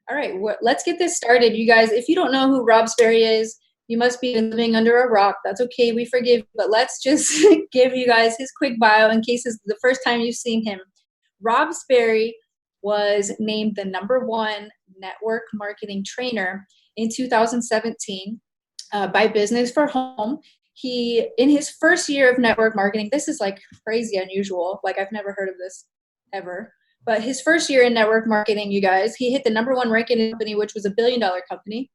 All right, let's get this started, you guys. If you don't know who Rob Sperry is, you must be living under a rock. That's okay, we forgive you. But let's just give you guys his quick bio in case it's the first time you've seen him. Rob Sperry was named the #1 network marketing trainer in 2017 by Business for Home. He, in his first year of network marketing, this is like crazy unusual. Like, I've never heard of this ever. But his first year in network marketing, you guys, he hit the #1 rank in a company, which was $1 billion company.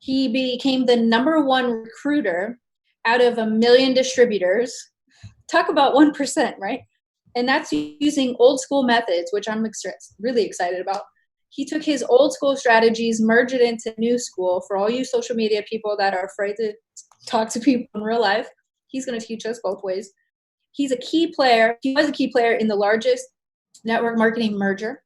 He became the #1 recruiter out of 1 million distributors. Talk about 1%, right? And that's using old school methods, which I'm really excited about. He took his old school strategies, merged it into new school. For all you social media people that are afraid to talk to people in real life, he's going to teach us both ways. He's a key player. He was a key player in the largest network marketing merger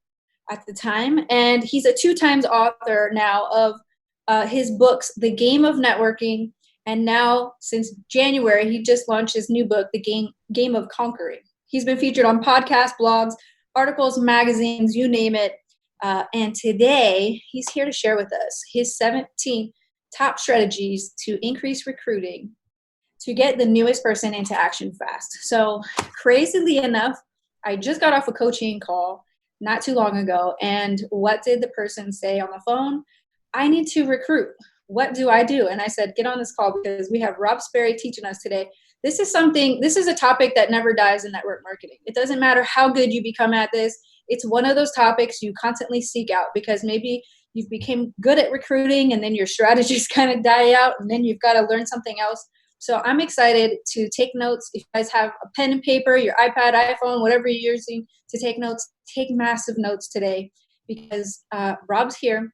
at the time. And he's a 2 times author now of his books, The Game of Networking. And now, since January, he just launched his new book, The Game of Conquering. He's been featured on podcasts, blogs, articles, magazines, you name it. And today, he's here to share with us his 17 top strategies to increase recruiting to get the newest person into action fast. So, crazily enough, I just got off a coaching call not too long ago. And what did the person say on the phone? I need to recruit. What do I do? And I said, get on this call because we have Rob Sperry teaching us today. This is a topic that never dies in network marketing. It doesn't matter how good you become at this. It's one of those topics you constantly seek out because maybe you've become good at recruiting and then your strategies kind of die out and then you've got to learn something else. So I'm excited to take notes. If you guys have a pen and paper, your iPad, iPhone, whatever you're using to take notes, take massive notes today because Rob's here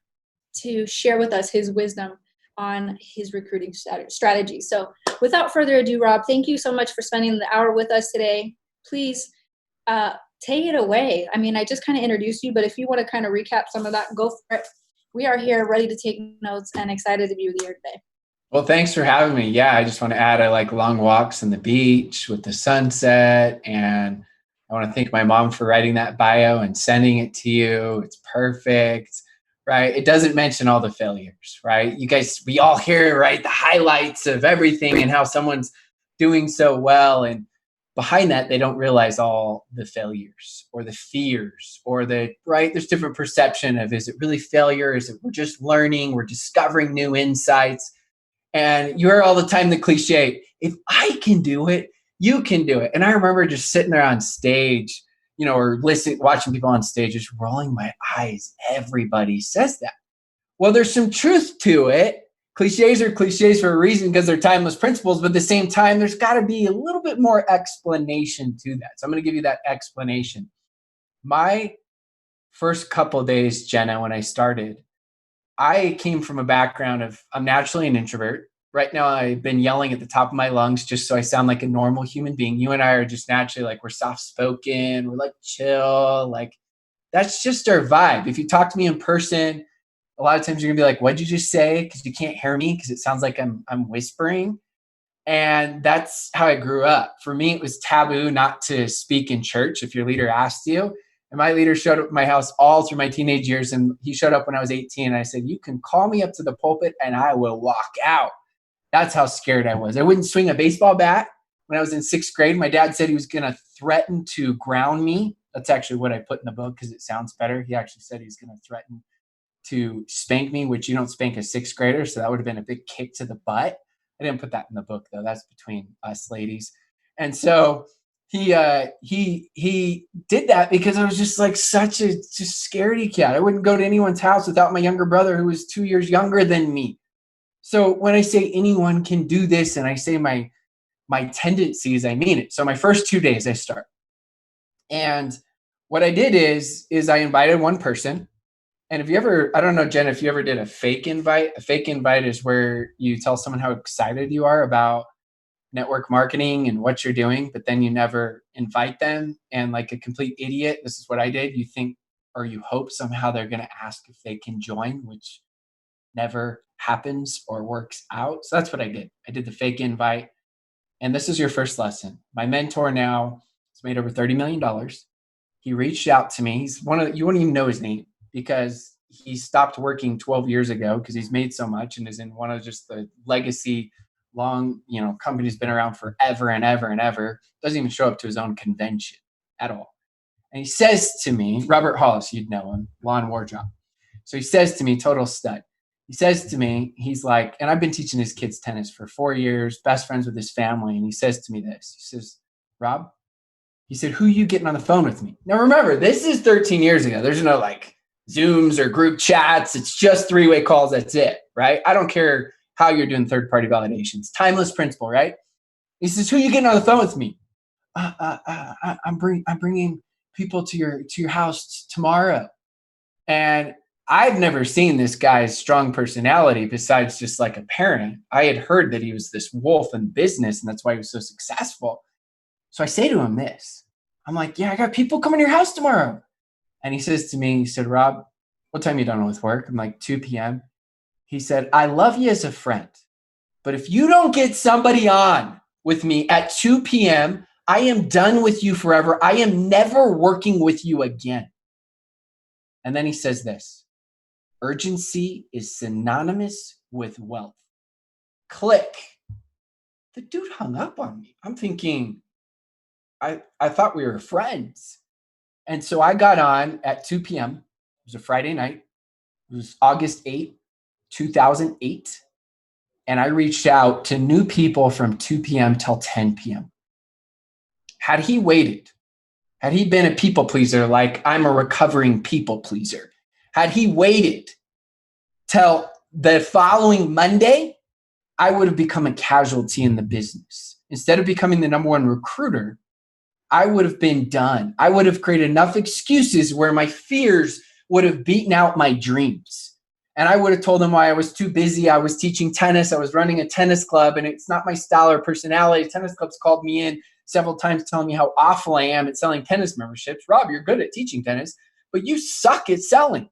to share with us his wisdom on his recruiting strategy. So without further ado, Rob, thank you so much for spending the hour with us today. Please take it away. I mean, I just kind of introduced you, but if you want to kind of recap some of that, go for it. We are here ready to take notes and excited to be with you here today. Well, thanks for having me. Yeah, I just want to add I like long walks on the beach with the sunset. And I want to thank my mom for writing that bio and sending it to you. It's perfect, right? It doesn't mention all the failures, right? You guys, we all hear, right, the highlights of everything and how someone's doing so well. And behind that, they don't realize all the failures or the fears or right? There's different perception of, is it really failure? Is it we're just learning? We're discovering new insights. And you hear all the time the cliche, if I can do it, you can do it. And I remember just sitting there on stage, or watching people on stage, just rolling my eyes. Everybody says that. Well, there's some truth to it. Cliches are cliches for a reason because they're timeless principles. But at the same time, there's got to be a little bit more explanation to that. So I'm going to give you that explanation. My first couple of days, Jenna, when I started, I came from a background of I'm naturally an introvert. Right now, I've been yelling at the top of my lungs just so I sound like a normal human being. You and I are just naturally like, we're soft-spoken, we're like chill, like that's just our vibe. If you talk to me in person, a lot of times you're gonna be like, what'd you just say? Because you can't hear me because it sounds like I'm whispering. And that's how I grew up. For me, it was taboo not to speak in church if your leader asked you. And my leader showed up at my house all through my teenage years. And he showed up when I was 18. And I said, you can call me up to the pulpit and I will walk out. That's how scared I was. I wouldn't swing a baseball bat. When I was in 6th grade, my dad said he was going to threaten to ground me. That's actually what I put in the book because it sounds better. He actually said he's going to threaten to spank me, which you don't spank a 6th grader. So that would have been a big kick to the butt. I didn't put that in the book, though. That's between us ladies. And so he did that because I was just like such a scaredy cat. I wouldn't go to anyone's house without my younger brother who was 2 years younger than me. So when I say anyone can do this and I say my tendencies, I mean it. So my first 2 days I start. And what I did is I invited one person. And if you ever, I don't know, Jen, if you ever did a fake invite is where you tell someone how excited you are about network marketing and what you're doing, but then you never invite them. And like a complete idiot, this is what I did. You think, or you hope somehow they're going to ask if they can join, which never happens or works out. So that's what I did. I did the fake invite. And this is your first lesson. My mentor now has made over $30 million. He reached out to me. He's you won't even know his name because he stopped working 12 years ago because he's made so much and is in one of just the legacy long, company's been around forever and ever and ever. Doesn't even show up to his own convention at all. And he says to me, Robert Hollis, you'd know him, Lawn Wardrop. So he says to me, total stud. He says to me, he's like, and I've been teaching his kids tennis for 4 years, best friends with his family. And he says to me this, he says, Rob, he said, who are you getting on the phone with me? Now, remember, this is 13 years ago. There's no like Zooms or group chats. It's just three-way calls. That's it, right? I don't care how you're doing third-party validations. Timeless principle, right? He says, who are you getting on the phone with me? I'm bringing people to your house tomorrow. And I've never seen this guy's strong personality besides just like a parent. I had heard that he was this wolf in business and that's why he was so successful. So I say to him this, I'm like, yeah, I got people coming to your house tomorrow. And he says to me, he said, Rob, what time are you done with work? I'm like, 2 p.m. He said, I love you as a friend, but if you don't get somebody on with me at 2 p.m., I am done with you forever. I am never working with you again. And then he says this, urgency is synonymous with wealth. Click. The dude hung up on me. I'm thinking, I thought we were friends. And so I got on at 2 p.m. It was a Friday night. It was August 8th, 2008. And I reached out to new people from 2 p.m. till 10 p.m. Had he waited, had he been a people pleaser, like I'm a recovering people pleaser, had he waited till the following Monday, I would have become a casualty in the business. Instead of becoming the number one recruiter, I would have been done. I would have created enough excuses where my fears would have beaten out my dreams. And I would have told them why I was too busy. I was teaching tennis. I was running a tennis club, and it's not my style or personality. Tennis clubs called me in several times telling me how awful I am at selling tennis memberships. Rob, you're good at teaching tennis, but you suck at selling.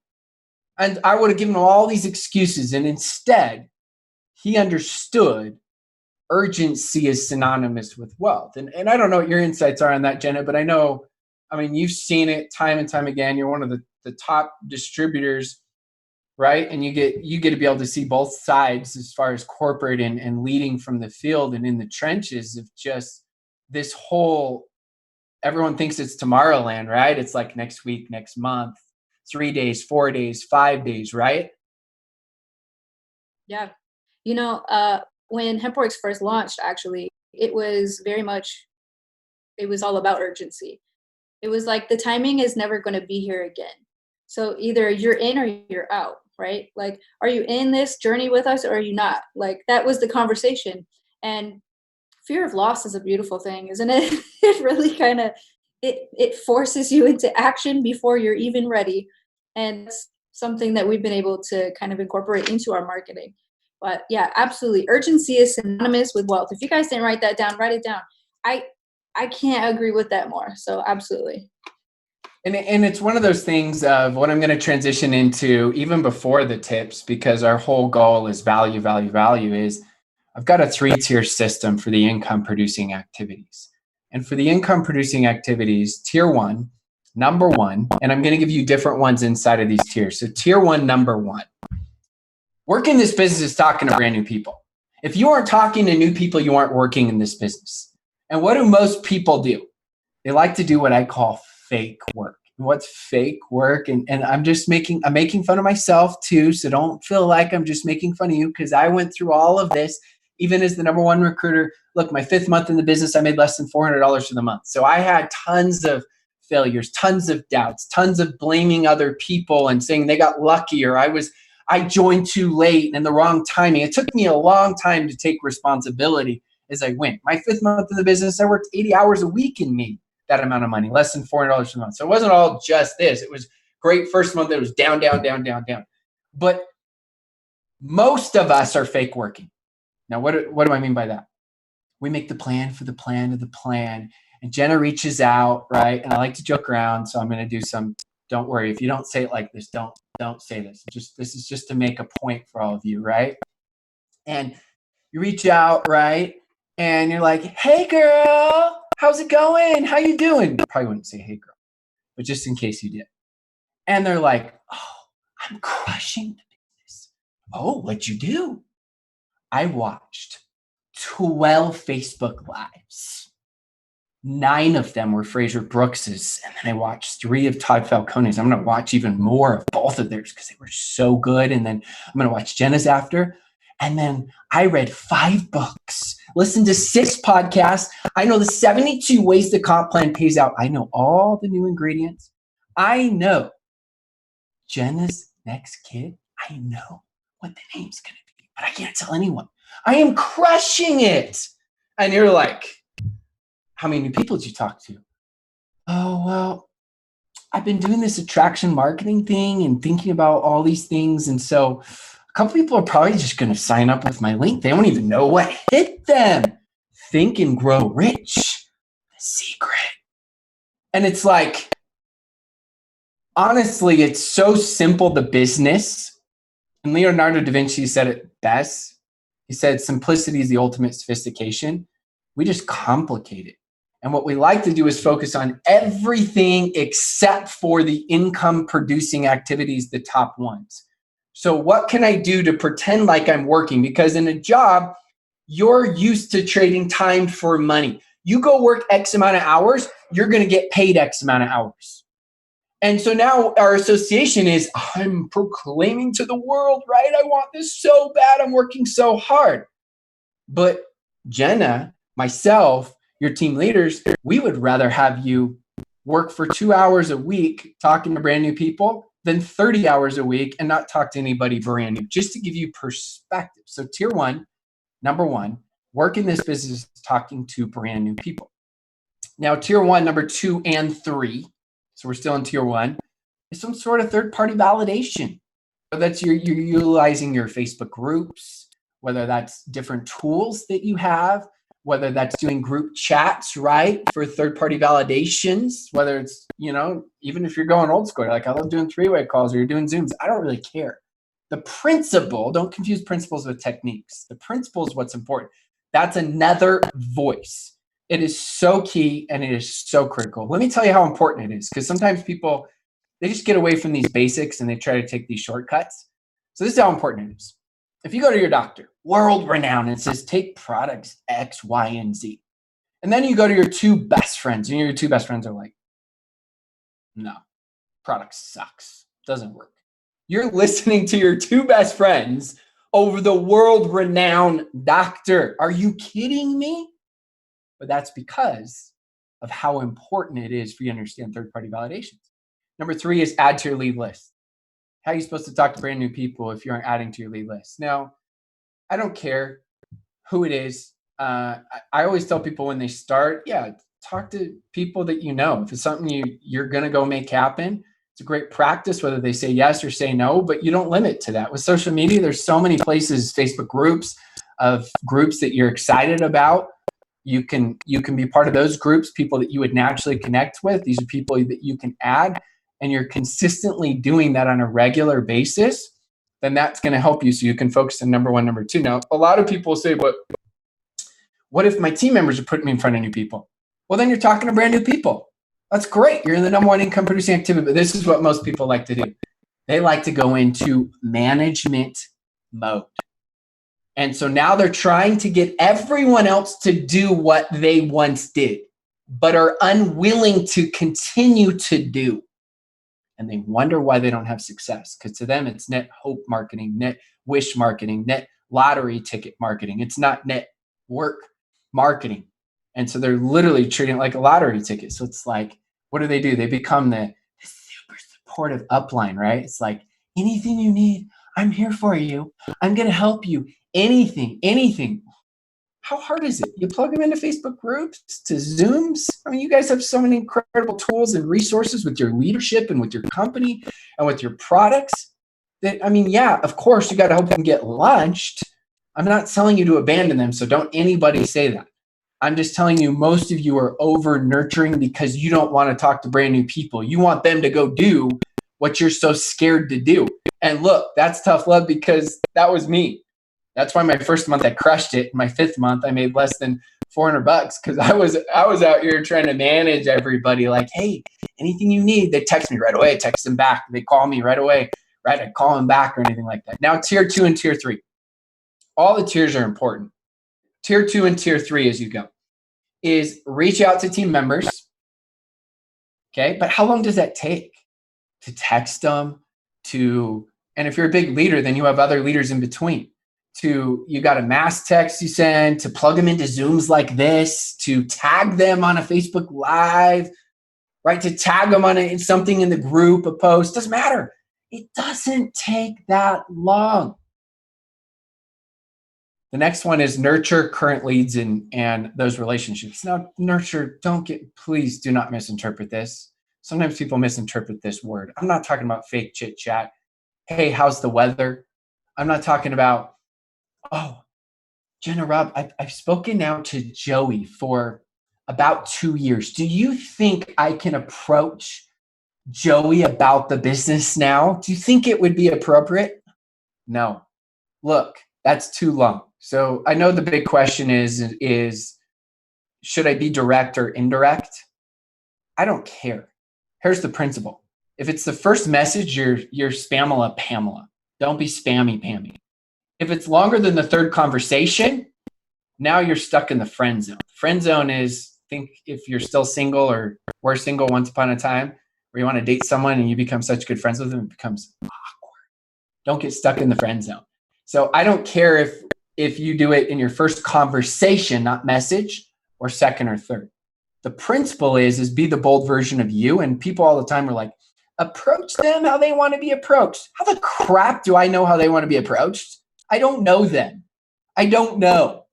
And I would have given him all these excuses. And instead, he understood urgency is synonymous with wealth. And I don't know what your insights are on that, Jenna, but you've seen it time and time again. You're one of the top distributors, right? And you get to be able to see both sides as far as corporate and leading from the field and in the trenches of just this whole, everyone thinks it's Tomorrowland, right? It's like next week, next month, 3 days, 4 days, 5 days, right? Yeah. When HempWorks first launched, actually, it was all about urgency. It was like the timing is never going to be here again. So either you're in or you're out, right? Like, are you in this journey with us or are you not? Like, that was the conversation. And fear of loss is a beautiful thing, isn't it? It really kind of, it forces you into action before you're even ready. And that's something that we've been able to kind of incorporate into our marketing. But yeah, absolutely. Urgency is synonymous with wealth. If you guys didn't write that down, write it down. I can't agree with that more. So absolutely. And it's one of those things of what I'm going to transition into even before the tips, because our whole goal is value, value, value, is I've got a 3-tier system for the income producing activities. And for the income producing activities, tier 1, number 1, and I'm going to give you different ones inside of these tiers. So tier 1, number 1. Working this business is talking to brand new people. If you aren't talking to new people, you aren't working in this business. And what do most people do? They like to do what I call fake work. And what's fake work? And I'm making fun of myself too. So don't feel like I'm just making fun of you, because I went through all of this, even as the number one recruiter. Look, my 5th month in the business, I made less than $400 for the month. So I had tons of failures, tons of doubts, tons of blaming other people and saying they got lucky, or I joined too late and the wrong timing. It took me a long time to take responsibility as I went. My 5th month in the business, I worked 80 hours a week and made that amount of money, less than $400 a month. So it wasn't all just this. It was great first month. It was down, down, down, down, down. But most of us are fake working. Now, what do I mean by that? We make the plan for the plan of the plan. And Jenna reaches out, right? And I like to joke around, so I'm going to do some. Don't worry, if you don't say it like this, don't say this. This is just to make a point for all of you, right? And you reach out, right? And you're like, "Hey, girl, how's it going? How you doing?" You probably wouldn't say, "Hey, girl," but just in case you did. And they're like, "Oh, I'm crushing the business. Oh, what'd you do? I watched 12 Facebook Lives. 9 of them were Fraser Brooks's, and then I watched 3 of Todd Falcone's. I'm going to watch even more of both of theirs because they were so good. And then I'm going to watch Jenna's after. And then I read 5 books, listened to 6 podcasts. I know the 72 ways the comp plan pays out. I know all the new ingredients. I know Jenna's next kid. I know what the name's going to be, but I can't tell anyone. I am crushing it. And you're like, how many new people did you talk to? Oh, well, I've been doing this attraction marketing thing and thinking about all these things. And so a couple people are probably just going to sign up with my link. They don't even know what hit them. Think and Grow Rich, the secret. And it's like, honestly, it's so simple, the business. And Leonardo da Vinci said it best. He said, simplicity is the ultimate sophistication. We just complicate it. And what we like to do is focus on everything except for the income producing activities, the top ones. So what can I do to pretend like I'm working? Because in a job, you're used to trading time for money. You go work X amount of hours, you're going to get paid X amount of hours. And so now our association is, I'm proclaiming to the world, right? I want this so bad. I'm working so hard. But Jenna, myself, your team leaders, we would rather have you work for 2 hours a week talking to brand new people than 30 hours a week and not talk to anybody brand new, just to give you perspective. So tier 1, number 1, work in this business talking to brand new people. Now, tier 1, number 2, and 3, so we're still in tier 1, is some sort of third-party validation. Whether that's you're utilizing your Facebook groups, whether that's different tools that you have, whether that's doing group chats, right, for third-party validations, whether it's, even if you're going old school, you're like, I love doing 3-way calls, or you're doing Zooms. I don't really care. The principle, don't confuse principles with techniques. The principle is what's important. That's another voice. It is so key and it is so critical. Let me tell you how important it is, because sometimes people, they just get away from these basics and they try to take these shortcuts. So this is how important it is. If you go to your doctor, world renowned, and it says, take products X, Y, and Z. And then you go to your 2 best friends, and your 2 best friends are like, no, product sucks, doesn't work. You're listening to your 2 best friends over the world renowned doctor. Are you kidding me? But that's because of how important it is for you to understand third-party validations. Number 3 is add to your lead list. How are you supposed to talk to brand new people if you aren't adding to your lead list? Now, I don't care who it is. I always tell people when they start, talk to people that you know. If it's something you're going to go make happen, it's a great practice, whether they say yes or say no, but you don't limit to that. With social media, there's so many places, Facebook groups, of groups that you're excited about. You can be part of those groups, people that you would naturally connect with. These are people that you can add, and you're consistently doing that on a regular basis, then that's going to help you so you can focus on number 1, number 2. Now, a lot of people say, but what if my team members are putting me in front of new people? Well, then you're talking to brand new people. That's great. You're in the number 1 income producing activity, but this is what most people like to do. They like to go into management mode. And so now they're trying to get everyone else to do what they once did, but are unwilling to continue to do. And they wonder why they don't have success. Because to them, it's net hope marketing, net wish marketing, net lottery ticket marketing. It's not net work marketing. And so they're literally treating it like a lottery ticket. So it's like, what do? They become the super supportive upline, right? It's like, anything you need, I'm here for you. I'm going to help you. Anything. How hard is it? You plug them into Facebook groups, to Zooms. I mean, you guys have so many incredible tools and resources with your leadership and with your company and with your products that, of course, you got to help them get launched. I'm not telling you to abandon them, so don't anybody say that. I'm just telling you, most of you are over nurturing because you don't want to talk to brand new people. You want them to go do what you're so scared to do. And look, that's tough love, because that was me. That's why my first month I crushed it. My 5th month I made less than $400 because I was out here trying to manage everybody. Like, hey, anything you need, they text me right away. I text them back. They call me right away. right? I call them back or anything like that. Now, tier 2 and tier 3. All the tiers are important. Tier 2 and tier 3 as you go is reach out to team members. Okay, but how long does that take? To text them, and if you're a big leader, then you have other leaders in between. You got a mass text you send, to plug them into Zooms like this, to tag them on a Facebook Live, right? To tag them on something in the group, a post, doesn't matter. It doesn't take that long. The next one is nurture current leads and those relationships. Now, nurture, please do not misinterpret this. Sometimes people misinterpret this word. I'm not talking about fake chit chat. Hey, how's the weather? I'm not talking about, oh, Jenna, Rob, I've spoken now to Joey for about 2 years. Do you think I can approach Joey about the business now? Do you think it would be appropriate? No. Look, that's too long. So I know the big question is should I be direct or indirect? I don't care. Here's the principle. If it's the first message, you're Spamela Pamela. Don't be spammy Pammy. If it's longer than the third conversation, now you're stuck in the friend zone. Friend zone is, think if you're still single or were single once upon a time, where you want to date someone and you become such good friends with them, it becomes awkward. Don't get stuck in the friend zone. So I don't care if you do it in your first conversation, not message, or second or third. The principle is be the bold version of you. And people all the time are like, approach them how they want to be approached. How the crap do I know how they want to be approached? I don't know them. I don't know.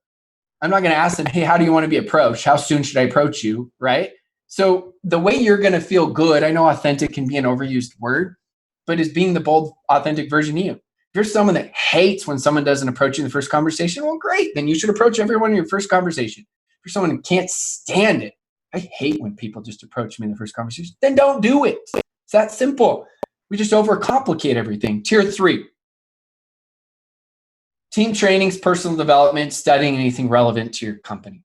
I'm not going to ask them, hey, how do you want to be approached? How soon should I approach you? Right? So the way you're going to feel good, I know authentic can be an overused word, but is being the bold, authentic version of you. If you're someone that hates when someone doesn't approach you in the first conversation, well, great. Then you should approach everyone in your first conversation. If you're someone who can't stand it, I hate when people just approach me in the first conversation, then don't do it. It's that simple. We just overcomplicate everything. Tier 3. Team trainings, personal development, studying anything relevant to your company.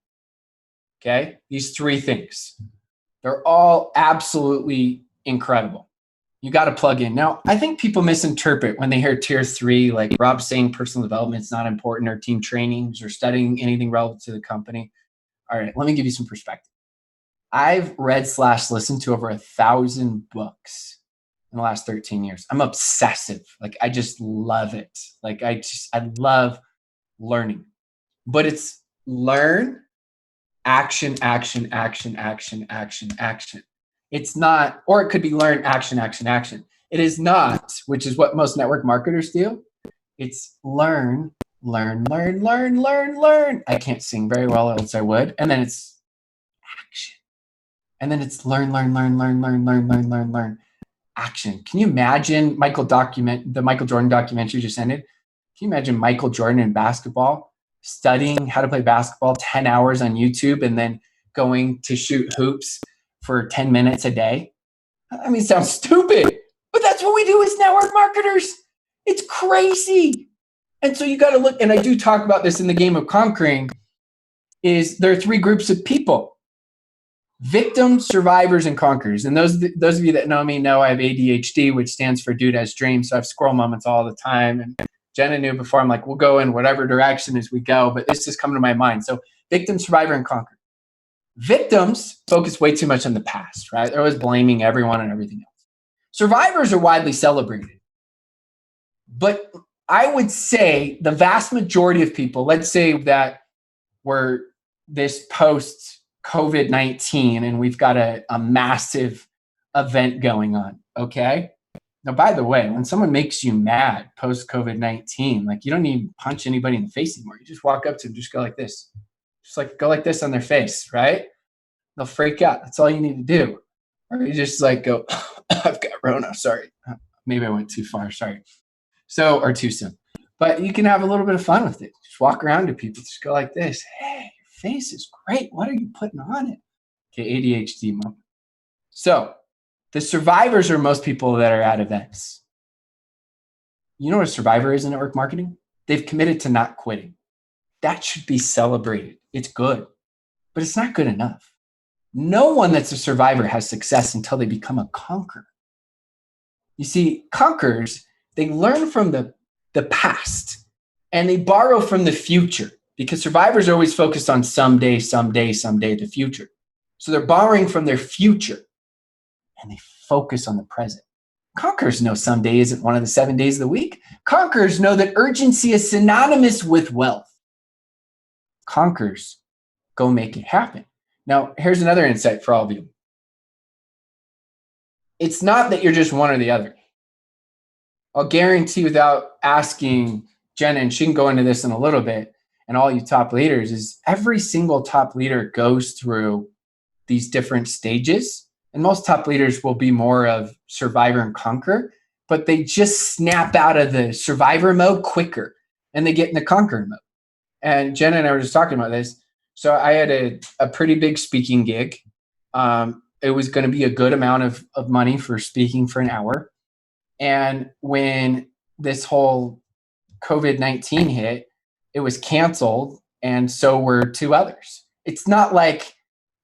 Okay? These 3 things. They're all absolutely incredible. You got to plug in. Now, I think people misinterpret when they hear tier 3, like Rob saying personal development is not important, or team trainings, or studying anything relevant to the company. All right, let me give you some perspective. I've read/listened to over 1,000 books in the last 13 years. I'm obsessive. Like, I just love it. Like, I love learning. But it's learn, action, action, action, action, action, action. It's not, or it could be learn, action, action, action. It is not, which is what most network marketers do. It's learn, learn, learn, learn, learn, learn. I can't sing very well, else I would. And then it's action. And then it's learn, learn, learn, learn, learn, learn, learn, learn, learn. Action. Can you imagine the Michael Jordan documentary just ended? Can you imagine Michael Jordan in basketball studying how to play basketball 10 hours on YouTube and then going to shoot hoops for 10 minutes a day? I mean, it sounds stupid, but that's what we do as network marketers. It's crazy. And so you got to look, and I do talk about this in the Game of Conquering, is there are 3 groups of people: victims, survivors, and conquerors. And those of you that know me know I have ADHD, which stands for dude has dreams. So I have squirrel moments all the time. And Jenna knew before, I'm like, we'll go in whatever direction as we go, but this just come to my mind. So victim, survivor, and conqueror. Victims focus way too much on the past, right? They're always blaming everyone and everything else. Survivors are widely celebrated. But I would say the vast majority of people, let's say that we're this post-COVID-19 and we've got a massive event going on, okay? Now, by the way, when someone makes you mad post-COVID-19, like, you don't need to punch anybody in the face anymore. You just walk up to them, just go like this. Just like go like this on their face, right? They'll freak out. That's all you need to do. Or you just like go, I've got Rona, sorry. Maybe I went too far, sorry. So, or too soon. But you can have a little bit of fun with it. Just walk around to people, just go like this. Hey, your face is great. What are you putting on it? Okay, ADHD moment. So, the survivors are most people that are at events. You know what a survivor is in network marketing? They've committed to not quitting. That should be celebrated. It's good, but it's not good enough. No one that's a survivor has success until they become a conqueror. You see, conquerors They learn from the past and they borrow from the future, because survivors are always focused on someday, the future. So they're borrowing from their future and they focus on the present. Conquerors know someday isn't one of the 7 days of the week. Conquerors know that urgency is synonymous with wealth. Conquerors go make it happen. Now, here's another insight for all of you. It's not that you're just one or the other. I'll guarantee, without asking Jenna, and she can go into this in a little bit, and all you top leaders, is every single top leader goes through these different stages. And most top leaders will be more of survivor and conquer, but they just snap out of the survivor mode quicker and they get in the conquer mode. And Jenna and I were just talking about this. So I had a pretty big speaking gig. It was going to be a good amount of money for speaking for an hour. And when this whole COVID-19 hit, it was canceled. And so were two others. It's not like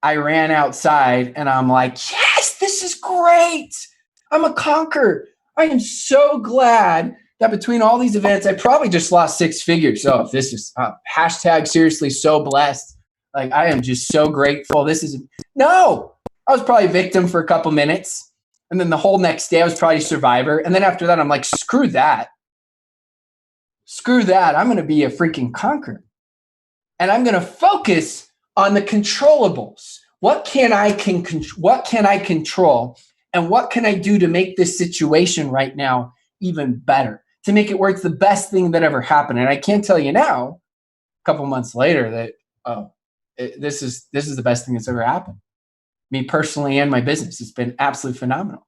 I ran outside and I'm like, yes, this is great. I'm a conqueror. I am so glad that between all these events, I probably just lost 6 figures. So if this is hashtag seriously so blessed. Like, I am just so grateful. No, I was probably victim for a couple minutes. And then the whole next day I was probably survivor. And then after that, I'm like, screw that. Screw that. I'm going to be a freaking conqueror. And I'm going to focus on the controllables. What can I control? And what can I do to make this situation right now even better? To make it work, the best thing that ever happened. And I can't tell you now, a couple months later, that this is the best thing that's ever happened. Me personally and my business. It's been absolutely phenomenal.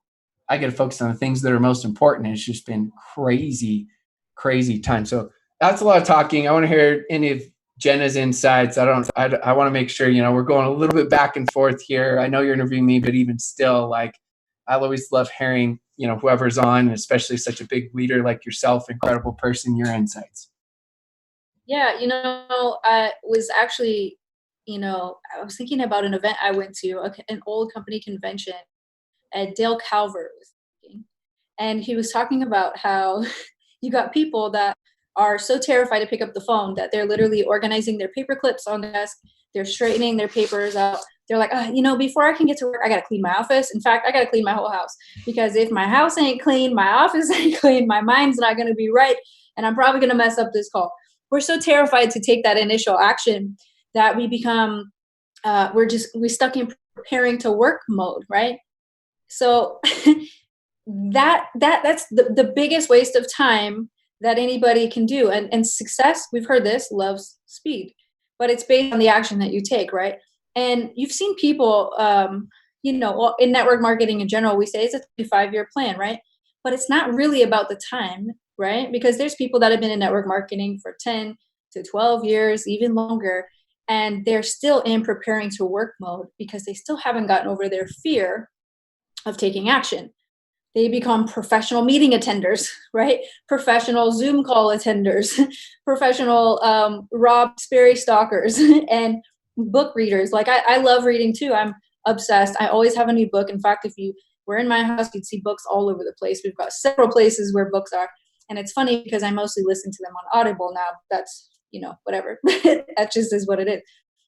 I get to focus on the things that are most important. And it's just been crazy, crazy time. So that's a lot of talking. I want to hear any of Jenna's insights. I want to make sure, we're going a little bit back and forth here. I know you're interviewing me, but even still, like, I'll always love hearing, whoever's on, and especially such a big leader like yourself, incredible person, your insights. Yeah, I was actually, I was thinking about an event I went to, an old company convention at Dale Calvert was speaking, and he was talking about how you got people that are so terrified to pick up the phone that they're literally organizing their paper clips on the desk. They're straightening their papers out. They're like, before I can get to work, I got to clean my office. In fact, I got to clean my whole house, because if my house ain't clean, my office ain't clean, my mind's not going to be right, and I'm probably going to mess up this call. We're so terrified to take that initial action that we become, we stuck in preparing to work mode, right? So that's the biggest waste of time that anybody can do. And success, we've heard this, loves speed, but it's based on the action that you take, right? And you've seen people, in network marketing in general, we say it's a 5-year plan, right? But it's not really about the time, right? Because there's people that have been in network marketing for 10 to 12 years, even longer, and they're still in preparing to work mode because they still haven't gotten over their fear of taking action. They become professional meeting attenders, right? Professional Zoom call attenders, professional Rob Sperry stalkers, and book readers. Like, I love reading too. I'm obsessed. I always have a new book. In fact, if you were in my house, you'd see books all over the place. We've got several places where books are. And it's funny because I mostly listen to them on Audible now. That's, whatever. That just is what it is.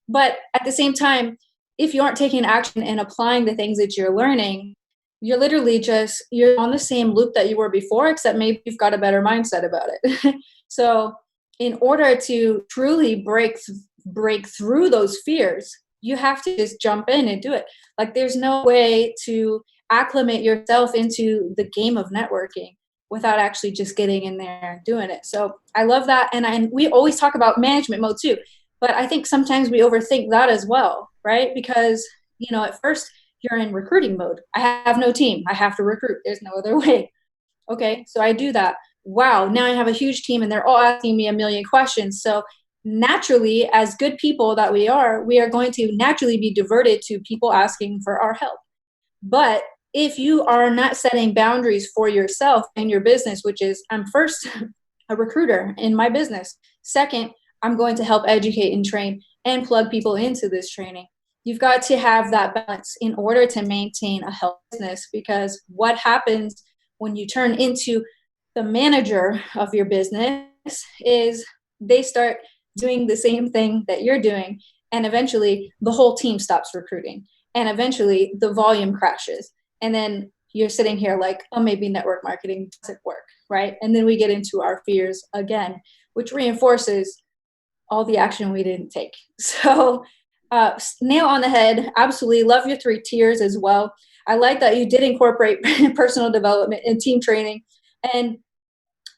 But at the same time, if you aren't taking action and applying the things that you're learning, you're literally you're on the same loop that you were before, except maybe you've got a better mindset about it. So in order to truly break through those fears, you have to just jump in and do it. Like, there's no way to acclimate yourself into the game of networking without actually just getting in there and doing it. So I love that. And we always talk about management mode too, but I think sometimes we overthink that as well, right? Because, at first you're in recruiting mode. I have no team. I have to recruit. There's no other way. Okay, so I do that. Wow, now I have a huge team and they're all asking me a million questions. So naturally, as good people that we are going to naturally be diverted to people asking for our help. But if you are not setting boundaries for yourself and your business, which is, I'm first a recruiter in my business. Second, I'm going to help educate and train and plug people into this training. You've got to have that balance in order to maintain a healthy business, because what happens when you turn into the manager of your business is they start doing the same thing that you're doing. And eventually the whole team stops recruiting. And eventually the volume crashes. And then you're sitting here like, oh, maybe network marketing doesn't work, right? And then we get into our fears again, which reinforces all the action we didn't take. So, nail on the head. Absolutely love your 3 tiers as well. I like that you did incorporate personal development and team training and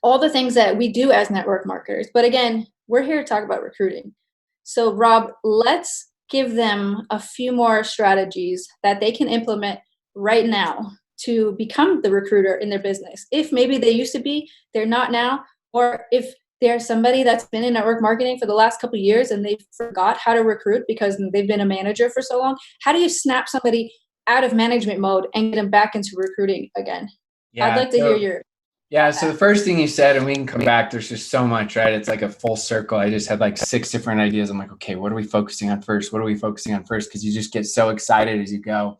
all the things that we do as network marketers. But again, we're here to talk about recruiting. So, Rob, let's give them a few more strategies that they can implement right now to become the recruiter in their business. If maybe they used to be, they're not now, or if there's somebody that's been in network marketing for the last couple of years and they forgot how to recruit because they've been a manager for so long, how do you snap somebody out of management mode and get them back into recruiting again? I'd Yeah. like to hear your Yeah. So the first thing you said, and we can come back, there's just so much, right? It's like a full circle. I just had like 6 different ideas. I'm like, okay, what are we focusing on first? What are we focusing on first? Because you just get so excited as you go.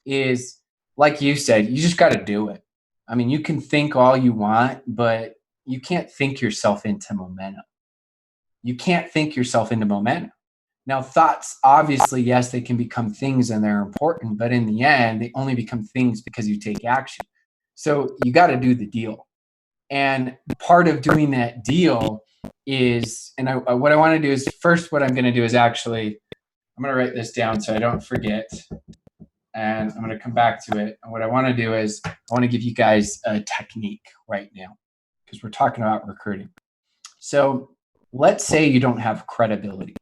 Is like you said, you just got to do it. I mean, you can think all you want, but you can't think yourself into momentum. You can't think yourself into momentum. Now, thoughts, obviously, yes, they can become things and they're important, but in the end, they only become things because you take action. So you got to do the deal. And part of doing that deal is, and what I want to do is first, what I'm going to do is actually, I'm going to write this down so I don't forget. And I'm going to come back to it. And what I want to do is I want to give you guys a technique right now because we're talking about recruiting. So let's say you don't have credibility.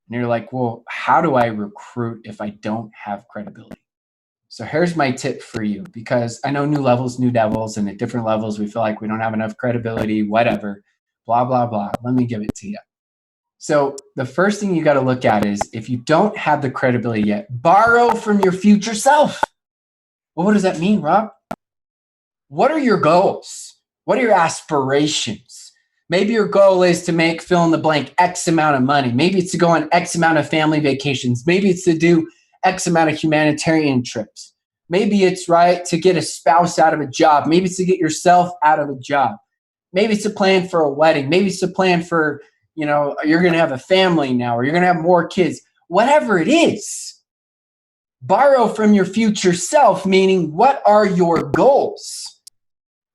And you're like, well, how do I recruit if I don't have credibility? So here's my tip for you, because I know new levels, new devils, and at different levels, we feel like we don't have enough credibility, whatever, blah, blah, blah. Let me give it to you. So the first thing you got to look at is if you don't have the credibility yet, borrow from your future self. Well, what does that mean, Rob? What are your goals? What are your aspirations? Maybe your goal is to make fill in the blank X amount of money. Maybe it's to go on X amount of family vacations. Maybe it's to do X amount of humanitarian trips. Maybe it's right to get a spouse out of a job. Maybe it's to get yourself out of a job. Maybe it's a plan for a wedding. Maybe it's a plan for, you're going to have a family now, or you're going to have more kids. Whatever it is, borrow from your future self, meaning what are your goals?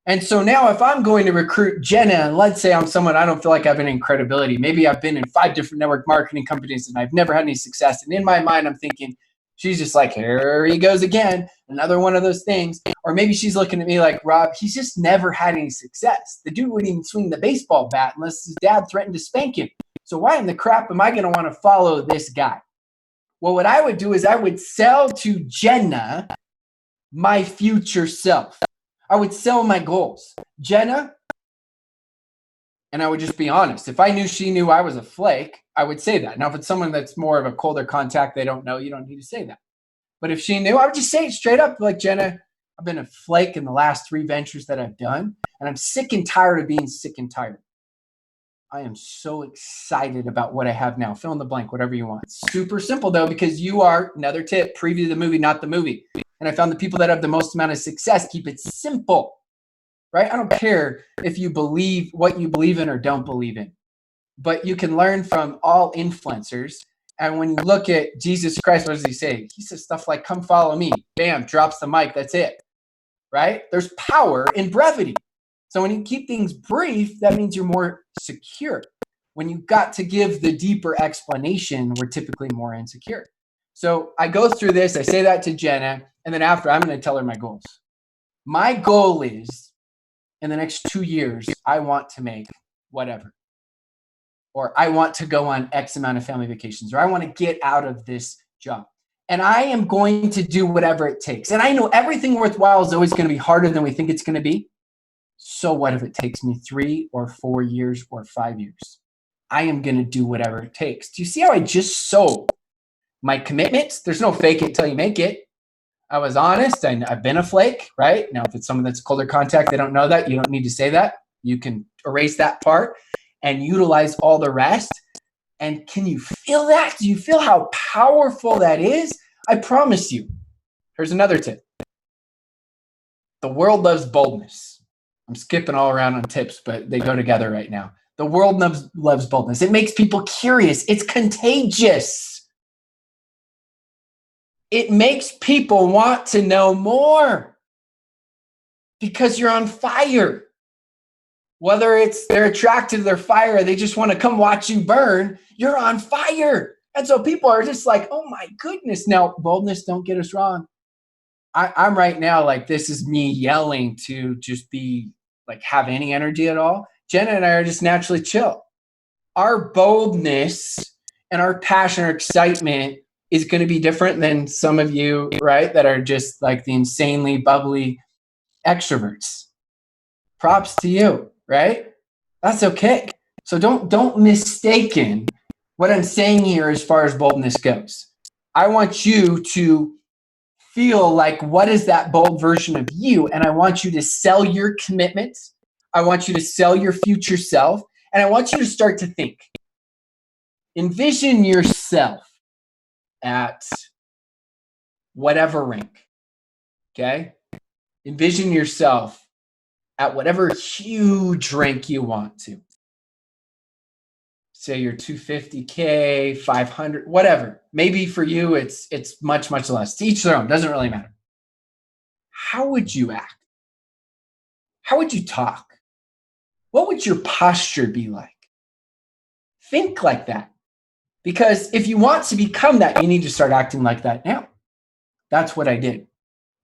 And so now if I'm going to recruit Jenna, and let's say I'm someone I don't feel like I have any credibility, maybe I've been in 5 different network marketing companies and I've never had any success. And in my mind, I'm thinking, she's just like, here he goes again, another one of those things. Or maybe she's looking at me like, Rob, he's just never had any success. The dude wouldn't even swing the baseball bat unless his dad threatened to spank him. So why in the crap am I going to want to follow this guy? Well, what I would do is I would sell to Jenna my future self. I would sell my goals. Jenna, and I would just be honest. If I knew she knew I was a flake, I would say that. Now, if it's someone that's more of a colder contact, they don't know, you don't need to say that. But if she knew, I would just say it straight up, like, Jenna, I've been a flake in the last 3 ventures that I've done, and I'm sick and tired of being sick and tired. I am so excited about what I have now. Fill in the blank, whatever you want. Super simple, though, because you are, another tip, preview the movie, not the movie. And I found the people that have the most amount of success keep it simple, right? I don't care if you believe what you believe in or don't believe in, but you can learn from all influencers. And when you look at Jesus Christ, what does he say? He says stuff like, come follow me. Bam, drops the mic. That's it, right? There's power in brevity. So when you keep things brief, that means you're more secure. When you got to give the deeper explanation, we're typically more insecure. So I go through this, I say that to Jenna, and then after I'm going to tell her my goals. My goal is in the next 2 years, I want to make whatever. Or I want to go on X amount of family vacations, or I want to get out of this job. And I am going to do whatever it takes. And I know everything worthwhile is always going to be harder than we think it's going to be. So what if it takes me 3 or 4 years or 5 years? I am going to do whatever it takes. Do you see how I just sold my commitments? There's no fake it till you make it. I was honest. I've been a flake, right? Now, if it's someone that's colder contact, they don't know that. You don't need to say that. You can erase that part and utilize all the rest. And can you feel that? Do you feel how powerful that is? I promise you. Here's another tip. The world loves boldness. I'm skipping all around on tips, but they go together right now. The world loves boldness. It makes people curious. It's contagious. It makes people want to know more because you're on fire. Whether it's they're attracted to their fire or they just want to come watch you burn, you're on fire. And so people are just like, oh my goodness. Now, boldness, don't get us wrong. I'm right now, like, this is me yelling to just be like, have any energy at all. Jenna and I are just naturally chill. Our boldness and our passion or excitement is going to be different than some of you, right? That are just like the insanely bubbly extroverts. Props to you, right? That's okay. So don't mistaken what I'm saying here as far as boldness goes. I want you to feel like, what is that bold version of you? And I want you to sell your commitments. I want you to sell your future self. And I want you to start to think. Envision yourself at whatever rank, okay? Envision yourself at whatever huge rank you want to. Say you're 250K, 500, whatever. Maybe for you, it's much, much less. To each their own, doesn't really matter. How would you act? How would you talk? What would your posture be like? Think like that. Because if you want to become that, you need to start acting like that now. That's what I did.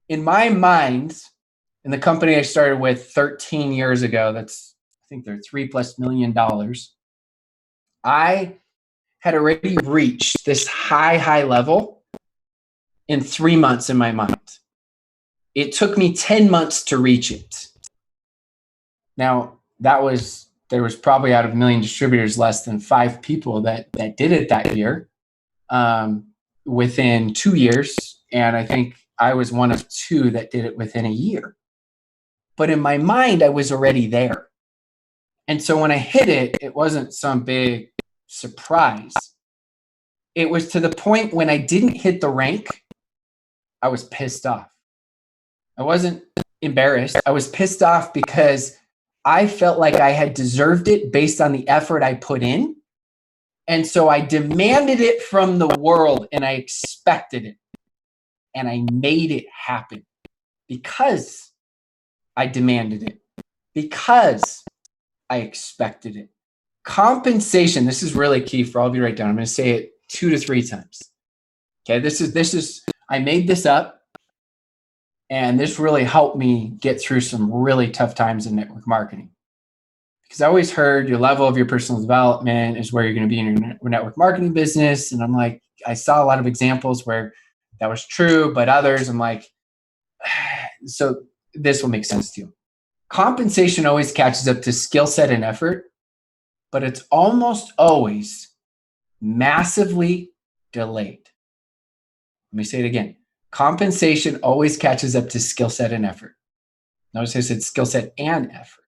In my mind, in the company I started with 13 years ago, I think they're $3+ million. I had already reached this high level in 3 months in my mind. It took me 10 months to reach it. Now, there was probably out of a million distributors, less than 5 people that did it that year within 2 years. And I think I was one of 2 that did it within a year. But in my mind, I was already there. And so when I hit it, it wasn't some big surprise. It was to the point when I didn't hit the rank, I was pissed off. I wasn't embarrassed. I was pissed off because I felt like I had deserved it based on the effort I put in. And so I demanded it from the world and I expected it. And I made it happen because I demanded it, because I expected it. Compensation, this is really key for all of you to write down. I'm going to say it 2 to 3 times. Okay, this is, I made this up and this really helped me get through some really tough times in network marketing. Because I always heard your level of your personal development is where you're going to be in your network marketing business. And I'm like, I saw a lot of examples where that was true, but others, I'm like, so this will make sense to you. Compensation always catches up to skill set and effort, but it's almost always massively delayed. Let me say it again. Compensation always catches up to skill set and effort. Notice I said skill set and effort,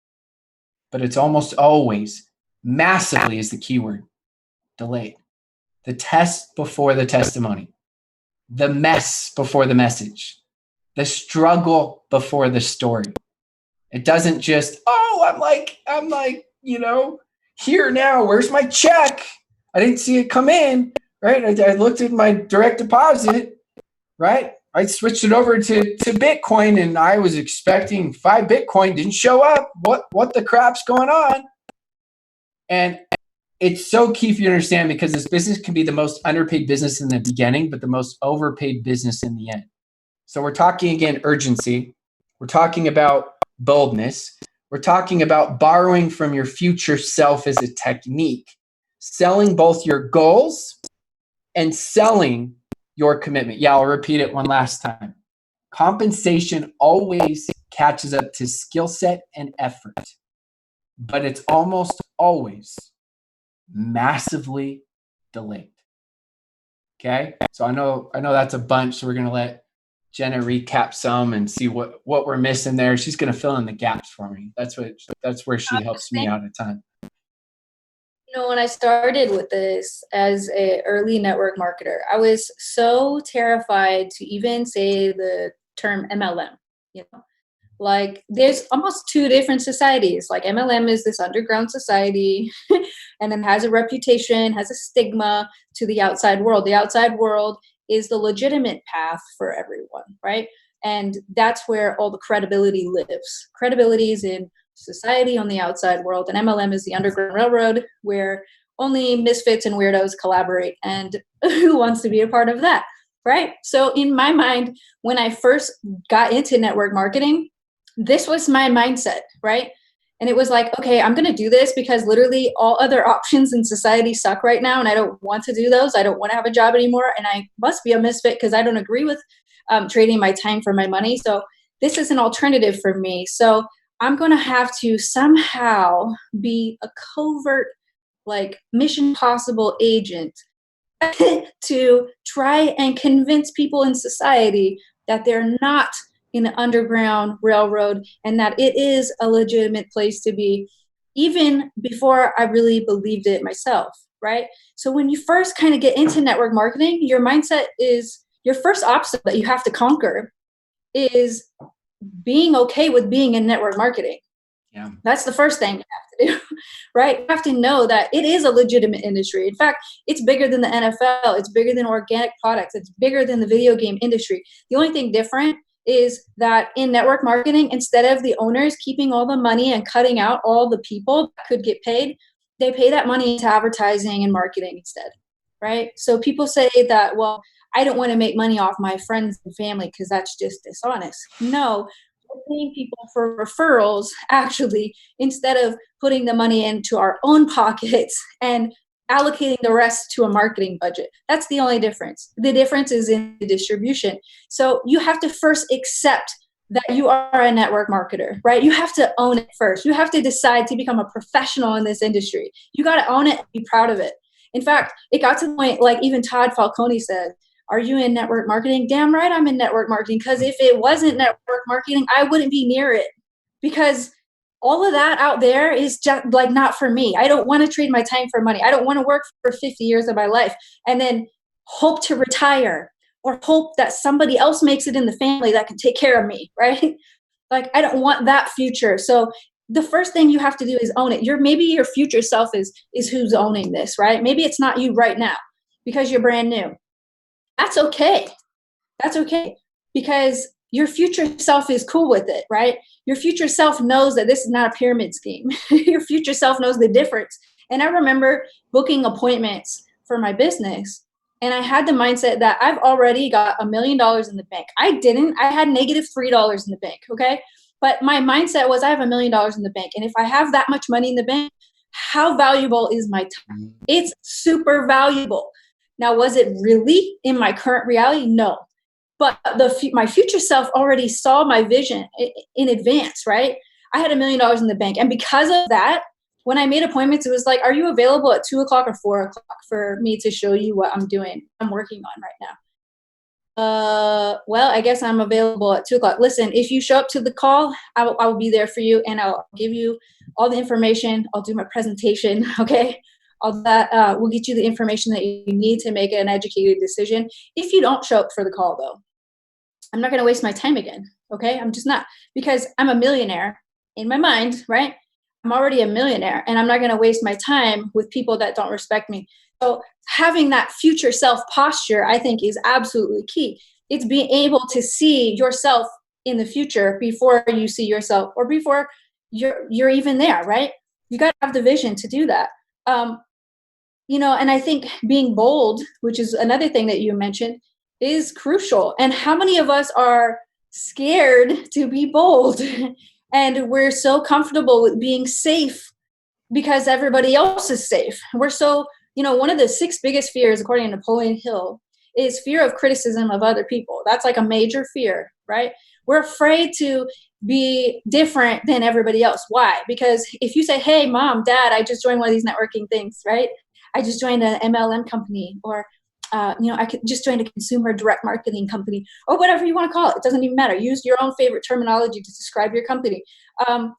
but it's almost always, massively is the key word, delayed. The test before the testimony, the mess before the message, the struggle before the story. It doesn't just, I'm like, here now, where's my check? I didn't see it come in, right? I looked at my direct deposit, right? I switched it over to Bitcoin and I was expecting 5 Bitcoin, didn't show up. What the crap's going on? And it's so key for you to understand because this business can be the most underpaid business in the beginning, but the most overpaid business in the end. So we're talking again, urgency. We're talking about boldness. We're talking about borrowing from your future self as a technique, selling both your goals and selling your commitment. Yeah, I'll repeat it one last time. Compensation always catches up to skill set and effort, but it's almost always massively delayed. Okay, so I know that's a bunch. So we're gonna let Jenna recap some and see what we're missing there. She's gonna fill in the gaps for me. That's where she helps me out a ton. When I started with this as an early network marketer, I was so terrified to even say the term MLM. Like there's almost two different societies. Like MLM is this underground society and then has a reputation, has a stigma to the outside world. The outside world is the legitimate path for everyone, right? And that's where all the credibility lives. Credibility is in society on the outside world, and MLM is the Underground Railroad where only misfits and weirdos collaborate. And who wants to be a part of that, right? So in my mind, when I first got into network marketing, this was my mindset, right? And it was like, okay, I'm going to do this because literally all other options in society suck right now. And I don't want to do those. I don't want to have a job anymore. And I must be a misfit because I don't agree with trading my time for my money. So this is an alternative for me. So I'm going to have to somehow be a covert, like Mission Possible agent to try and convince people in society that they're not in an underground railroad and that it is a legitimate place to be, even before I really believed it myself, right? So when you first kind of get into network marketing, your mindset is your first obstacle that you have to conquer is being okay with being in network marketing. Yeah. That's the first thing you have to do, right? You have to know that it is a legitimate industry. In fact, it's bigger than the NFL. It's bigger than organic products. It's bigger than the video game industry. The only thing different is that in network marketing, instead of the owners keeping all the money and cutting out all the people that could get paid, they pay that money into advertising and marketing instead, right? So people say that, well, I don't want to make money off my friends and family because that's just dishonest. No, we're paying people for referrals, actually, instead of putting the money into our own pockets and allocating the rest to a marketing budget. That's the only difference. The difference is in the distribution. So you have to first accept that you are a network marketer, right? You have to own it first. You have to decide to become a professional in this industry. You got to own it and be proud of it. In fact, it got to the point, like even Todd Falcone said, are you in network marketing? Damn right I'm in network marketing, because if it wasn't network marketing, I wouldn't be near it, because all of that out there is just like not for me. I don't want to trade my time for money. I don't want to work for 50 years of my life and then hope to retire or hope that somebody else makes it in the family that can take care of me, right? Like I don't want that future. So the first thing you have to do is own it. Maybe your future self is who's owning this, right? Maybe it's not you right now because you're brand new. That's okay. That's okay. Because your future self is cool with it, right? Your future self knows that this is not a pyramid scheme. Your future self knows the difference. And I remember booking appointments for my business, and I had the mindset that I've already got $1 million in the bank. I didn't. I had negative $3 in the bank, okay? But my mindset was I have $1 million in the bank. And if I have that much money in the bank, how valuable is my time? It's super valuable. Now, was it really in my current reality? No. But my future self already saw my vision in advance, right? I had $1 million in the bank. And because of that, when I made appointments, it was like, are you available at 2 o'clock or 4 o'clock for me to show you what I'm working on right now? Well, I guess I'm available at 2 o'clock. Listen, if you show up to the call, I will be there for you, and I'll give you all the information. I'll do my presentation, okay? All that will get you the information that you need to make an educated decision. If you don't show up for the call, though, I'm not going to waste my time again, okay? I'm just not, because I'm a millionaire in my mind, right? I'm already a millionaire, and I'm not going to waste my time with people that don't respect me. So having that future self posture, I think, is absolutely key. It's being able to see yourself in the future before you see yourself, or before you're even there, right? You got to have the vision to do that. And I think being bold, which is another thing that you mentioned, is crucial. And how many of us are scared to be bold? And we're so comfortable with being safe because everybody else is safe. We're so, one of the 6 biggest fears, according to Napoleon Hill, is fear of criticism of other people. That's like a major fear, right? We're afraid to be different than everybody else. Why? Because if you say, hey, mom, dad, I just joined one of these networking things, right? I just joined an MLM company, or I could just join a consumer direct marketing company, or whatever you want to call it. It doesn't even matter. Use your own favorite terminology to describe your company,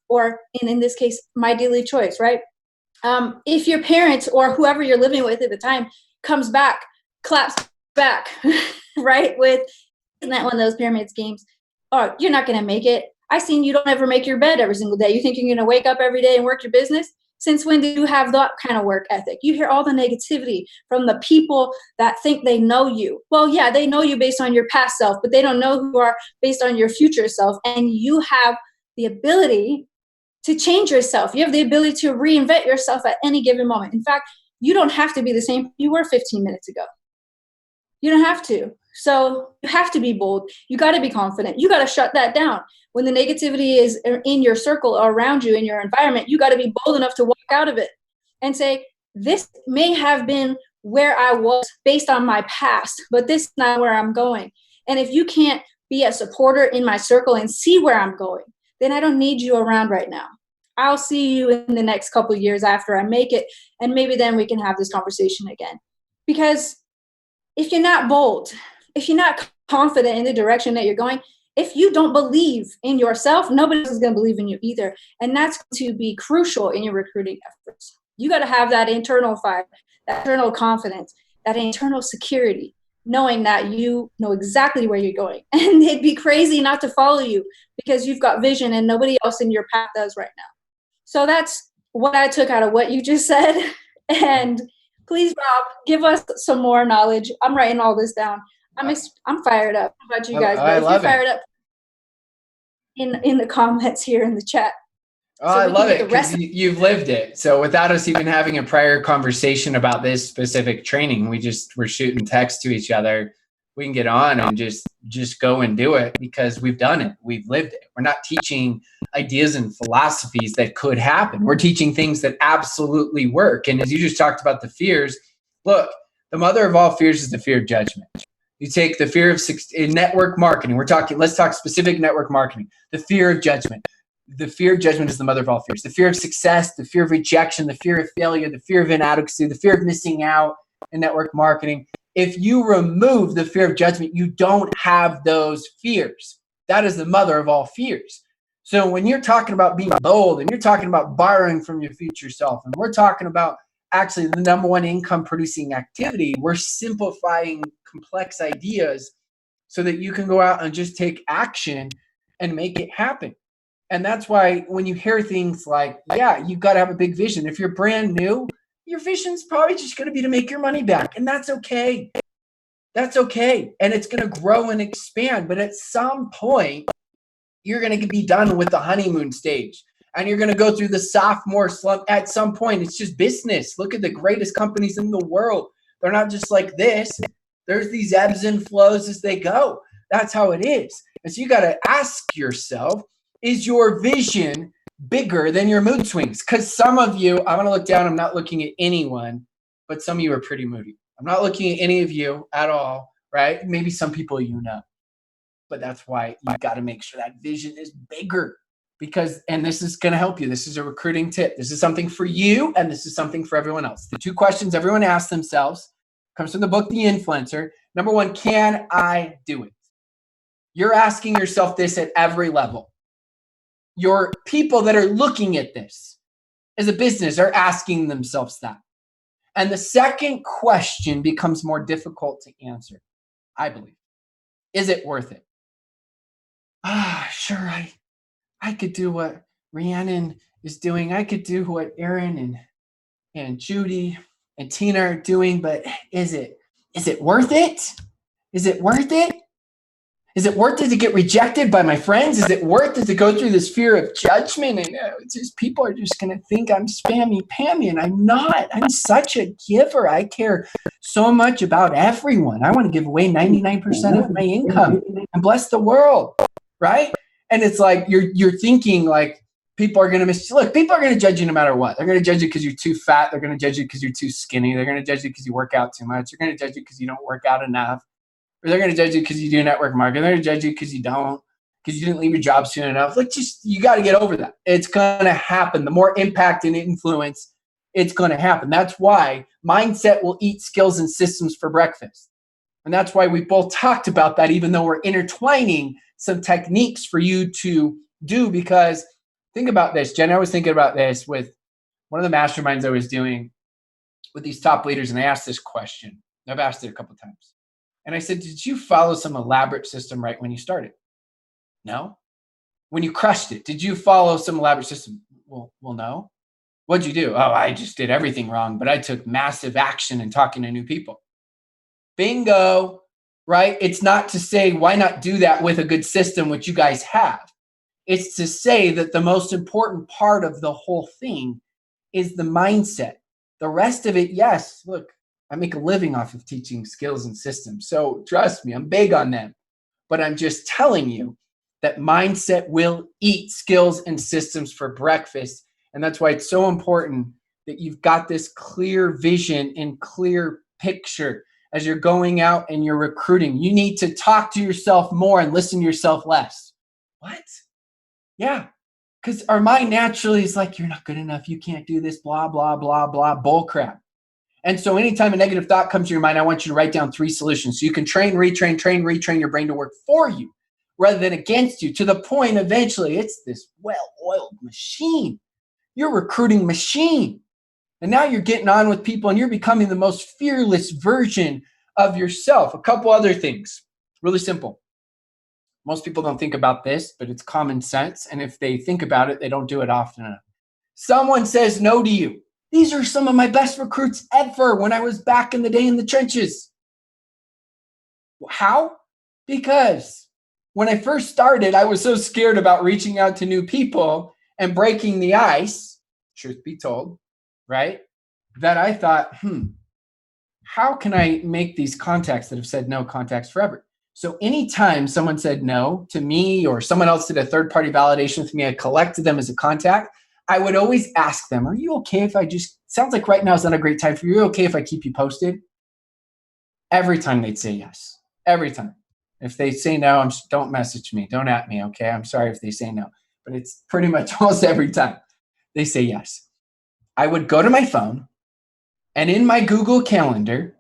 or in this case, my daily choice, right? If your parents or whoever you're living with at the time comes back, claps back, right? With, isn't that one of those pyramid schemes? Oh, you're not going to make it. I seen you don't ever make your bed every single day. You think you're going to wake up every day and work your business? Since when did you have that kind of work ethic? You hear all the negativity from the people that think they know you. Well, yeah, they know you based on your past self, but they don't know who you are based on your future self. And you have the ability to change yourself. You have the ability to reinvent yourself at any given moment. In fact, you don't have to be the same you were 15 minutes ago. You don't have to. So you have to be bold. You got to be confident. You got to shut that down. When the negativity is in your circle or around you, in your environment, you got to be bold enough to walk out of it and say, this may have been where I was based on my past, but this is not where I'm going. And if you can't be a supporter in my circle and see where I'm going, then I don't need you around right now. I'll see you in the next couple of years after I make it, and maybe then we can have this conversation again. Because if you're not bold, if you're not confident in the direction that you're going, if you don't believe in yourself, nobody else is going to believe in you either. And that's going to be crucial in your recruiting efforts. You got to have that internal fire, that internal confidence, that internal security, knowing that you know exactly where you're going. And it'd be crazy not to follow you because you've got vision and nobody else in your path does right now. So that's what I took out of what you just said. And please, Rob, give us some more knowledge. I'm writing all this down. I'm fired up. How about you guys? I if you're fired up in the comments here in the chat. Oh, so I love it because you've lived it. So without us even having a prior conversation about this specific training, we're shooting text to each other. We can get on and just go and do it because we've done it. We've lived it. We're not teaching ideas and philosophies that could happen. We're teaching things that absolutely work. And as you just talked about the fears, look, the mother of all fears is the fear of judgment. You take the fear of in network marketing. Let's talk specific network marketing. The fear of judgment. The fear of judgment is the mother of all fears. The fear of success, the fear of rejection, the fear of failure, the fear of inadequacy, the fear of missing out in network marketing. If you remove the fear of judgment, you don't have those fears. That is the mother of all fears. So when you're talking about being bold and you're talking about borrowing from your future self, and we're talking about actually the number one income producing activity, we're simplifying complex ideas so that you can go out and just take action and make it happen. And that's why when you hear things like, yeah, you've got to have a big vision. If you're brand new, your vision's probably just going to be to make your money back. And that's okay. That's okay. And it's going to grow and expand. But at some point, you're going to be done with the honeymoon stage. And you're going to go through the sophomore slump. At some point, it's just business. Look at the greatest companies in the world. They're not just like this. There's these ebbs and flows as they go. That's how it is. And so you got to ask yourself, is your vision bigger than your mood swings? Because some of you, I'm going to look down. I'm not looking at anyone, but some of you are pretty moody. I'm not looking at any of you at all, right? Maybe some people you know. But that's why you got to make sure that vision is bigger. And this is going to help you. This is a recruiting tip. This is something for you, and this is something for everyone else. The two questions everyone asks themselves comes from the book, The Influencer. Number one, can I do it? You're asking yourself this at every level. Your people that are looking at this as a business are asking themselves that. And the second question becomes more difficult to answer, I believe. Is it worth it? Sure, I could do what Rhiannon is doing. I could do what Aaron and Judy and Tina are doing, but is it worth it? Is it worth it? Is it worth it to get rejected by my friends? Is it worth it to go through this fear of judgment? And it's just, people are just going to think I'm spammy pammy, and I'm not. I'm such a giver. I care so much about everyone. I want to give away 99% of my income and bless the world, right? And it's like you're thinking like people are going to look. People are going to judge you no matter what. They're going to judge you because you're too fat. They're going to judge you because you're too skinny. They're going to judge you because you work out too much. They're going to judge you because you don't work out enough. Or they're going to judge you because you do network marketing. They're going to judge you because you don't, because you didn't leave your job soon enough. Like, you got to get over that. It's going to happen. The more impact and influence, it's going to happen. That's why mindset will eat skills and systems for breakfast. And that's why we both talked about that, even though we're intertwining some techniques for you to do. Because think about this, Jenna, I was thinking about this with one of the masterminds I was doing with these top leaders. And I asked this question. I've asked it a couple of times. And I said, did you follow some elaborate system right when you started? No. when you crushed it, did you follow some elaborate system? Well, no. What'd you do? Oh, I just did everything wrong, but I took massive action in talking to new people. Bingo, right? It's not to say why not do that with a good system, which you guys have. It's to say that the most important part of the whole thing is the mindset. The rest of it, yes, look, I make a living off of teaching skills and systems. So trust me, I'm big on them. But I'm just telling you that mindset will eat skills and systems for breakfast. And that's why it's so important that you've got this clear vision and clear picture as you're going out and you're recruiting. You need to talk to yourself more and listen to yourself less. What? Yeah. Because our mind naturally is like, you're not good enough. You can't do this, blah, blah, blah, blah, bull crap. And so anytime a negative thought comes to your mind, I want you to write down 3 solutions. So you can retrain your brain to work for you rather than against you, to the point eventually it's this well-oiled machine. You're a recruiting machine. And now you're getting on with people and you're becoming the most fearless version of yourself. A couple other things, really simple. Most people don't think about this, but it's common sense. And if they think about it, they don't do it often enough. Someone says no to you. These are some of my best recruits ever when I was back in the day in the trenches. How? Because when I first started, I was so scared about reaching out to new people and breaking the ice, truth be told, right? That I thought, how can I make these contacts that have said no contacts forever? So anytime someone said no to me or someone else did a third-party validation with me, I collected them as a contact. I would always ask them, are you okay if I just, sounds like right now is not a great time for you. Are you okay if I keep you posted? Every time they'd say yes. Every time. If they say no, don't message me. Don't at me, okay? I'm sorry if they say no. But it's pretty much almost every time they say yes. I would go to my phone, and in my Google Calendar,